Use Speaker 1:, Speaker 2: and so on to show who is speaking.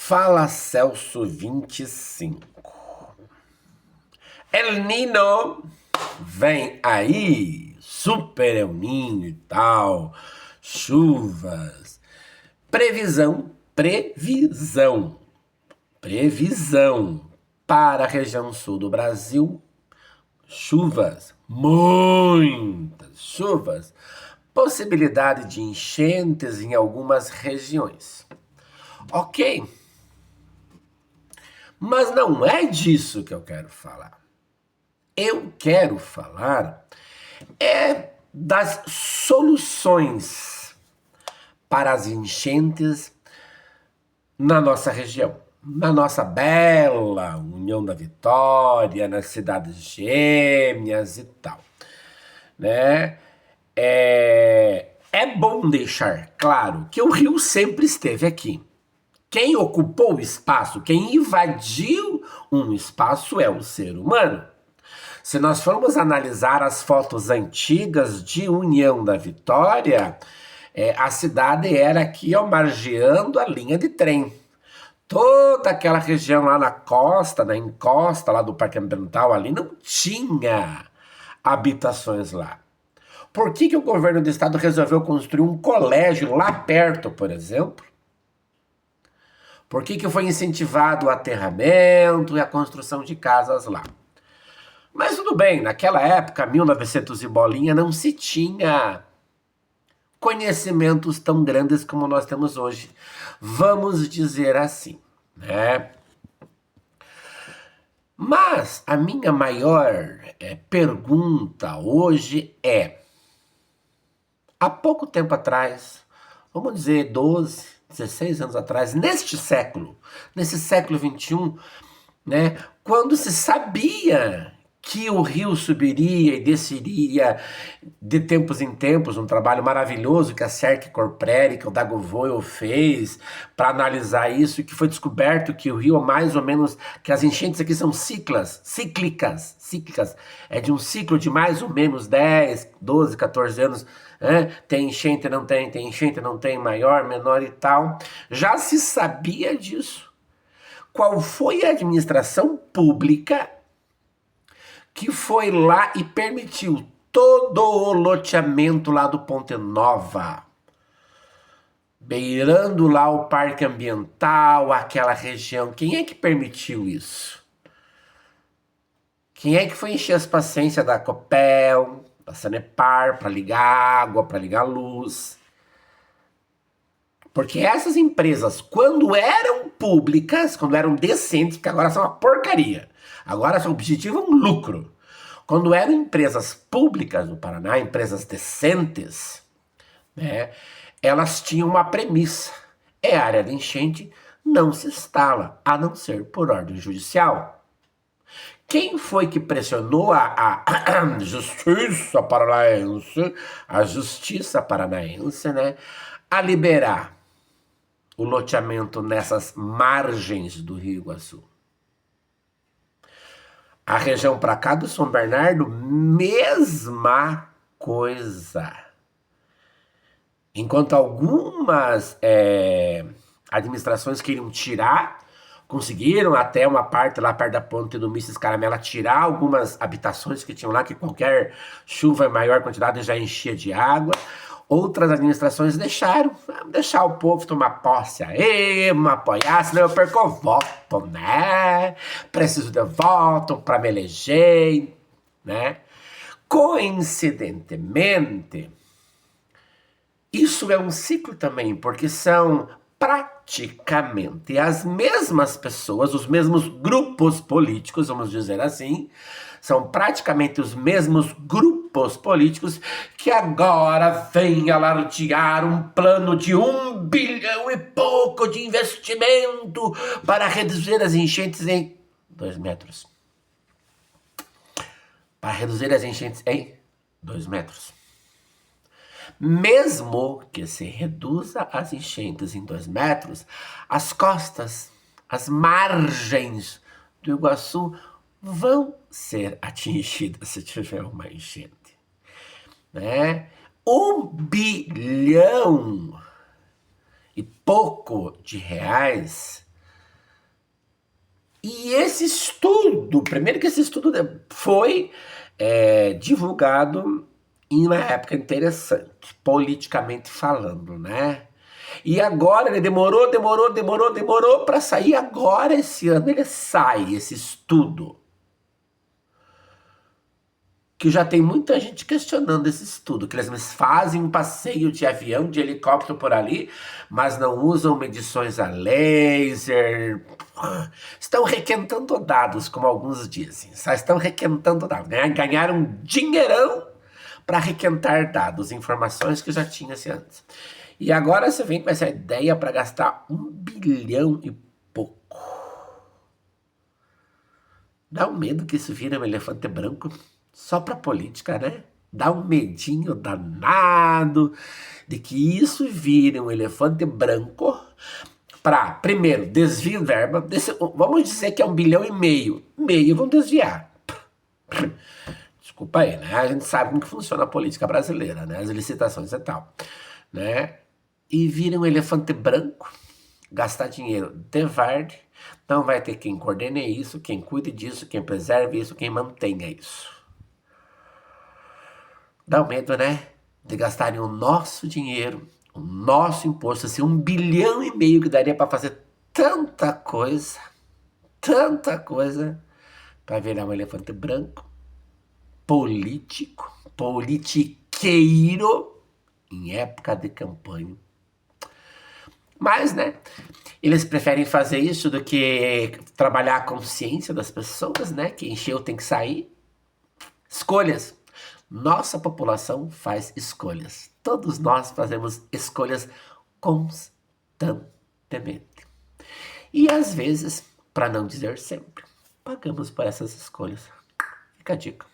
Speaker 1: Fala Celso 25. El Nino vem aí, super El Niño e tal, chuvas, previsão para a região sul do Brasil, chuvas, muitas chuvas, possibilidade de enchentes em algumas regiões. Ok, mas não é disso que eu quero falar. Eu quero falar das soluções para as enchentes na nossa região, na nossa bela União da Vitória, nas cidades gêmeas e tal, né? É bom deixar claro que o rio sempre esteve aqui. Quem ocupou o espaço, quem invadiu um espaço é o ser humano. Se nós formos analisar as fotos antigas de União da Vitória, a cidade era aqui, ó, margeando a linha de trem. Toda aquela região lá na costa, na encosta lá do Parque Ambiental ali, não tinha habitações lá. Por que o governo do estado resolveu construir um colégio lá perto, por exemplo? Por que foi incentivado o aterramento e a construção de casas lá? Mas tudo bem, naquela época, 1900 e bolinha, não se tinha conhecimentos tão grandes como nós temos hoje. Vamos dizer assim, né? Mas a minha maior pergunta hoje é: há pouco tempo atrás, vamos dizer 12, 16 anos atrás, nesse século XXI, né, quando se sabia que o rio subiria e desceria de tempos em tempos, um trabalho maravilhoso que a Cerque Corpreri, que o Dago Voio fez para analisar isso, que foi descoberto que o rio, mais ou menos, que as enchentes aqui são cíclicas, é de um ciclo de mais ou menos 10, 12, 14 anos, né? Tem enchente, não tem, tem enchente, não tem, maior, menor e tal. Já se sabia disso. Qual foi a administração pública que foi lá e permitiu todo o loteamento lá do Ponte Nova, beirando lá o Parque Ambiental, aquela região? Quem é que permitiu isso? Quem é que foi encher as paciências da Copel, da Sanepar, para ligar água, para ligar luz? Porque essas empresas, quando eram públicas, quando eram decentes, porque agora são uma porcaria, agora seu objetivo é um lucro. Quando eram empresas públicas no Paraná, empresas decentes, né, elas tinham uma premissa: é área de enchente, não se instala, a não ser por ordem judicial. Quem foi que pressionou a justiça paranaense, né, a liberar o loteamento nessas margens do Rio Iguaçu? A região para cá do São Bernardo, mesma coisa. Enquanto algumas administrações queriam tirar, conseguiram até uma parte lá perto da ponte do Mises Caramela tirar algumas habitações que tinham lá, que qualquer chuva em maior quantidade já enchia de água. Outras administrações deixaram, deixar o povo tomar posse aí, me apoiar, senão eu perco o voto, né? Preciso de voto para me eleger, né? Coincidentemente, isso é um ciclo também, porque são praticamente as mesmas pessoas, os mesmos grupos políticos, vamos dizer assim, são praticamente os mesmos grupos políticos que agora vêm alardear um plano de 1 bilhão e pouco de investimento para reduzir as enchentes em 2 metros. Para reduzir as enchentes em 2 metros. Mesmo que se reduza as enchentes em 2 metros, as costas, as margens do Iguaçu vão ser atingidas se tiver uma enchente, né? 1 bilhão e pouco de reais E esse estudo, primeiro que esse estudo foi divulgado em uma época interessante, politicamente falando, né? E agora ele demorou para sair. Agora, esse ano, ele sai, esse estudo. Que já tem muita gente questionando esse estudo, que eles fazem um passeio de avião, de helicóptero por ali, mas não usam medições a laser. Estão requentando dados, como alguns dizem. Só estão requentando dados. Ganharam dinheirão para requentar dados, informações que já tinha-se antes. E agora você vem com essa ideia para gastar 1 bilhão e pouco. Dá um medo que isso vira um elefante branco só para política, né? Dá um medinho danado de que isso vire um elefante branco para, primeiro, desvio verba. Vamos dizer que é 1,5 bilhão. Meio vão desviar. Desculpa aí, né? A gente sabe como que funciona a política brasileira, né? As licitações e tal, né? E vira um elefante branco, gastar dinheiro de varde, não vai ter quem coordene isso, quem cuide disso, quem preserve isso, quem mantenha isso. Dá um medo, né? De gastarem o nosso dinheiro, o nosso imposto, assim, 1,5 bilhão que daria para fazer tanta coisa, para virar um elefante branco, político, politiqueiro, em época de campanha. Mas, né, eles preferem fazer isso do que trabalhar a consciência das pessoas, né, que encheu tem que sair. Escolhas. Nossa população faz escolhas. Todos nós fazemos escolhas constantemente. E às vezes, para não dizer sempre, pagamos por essas escolhas. Fica a dica.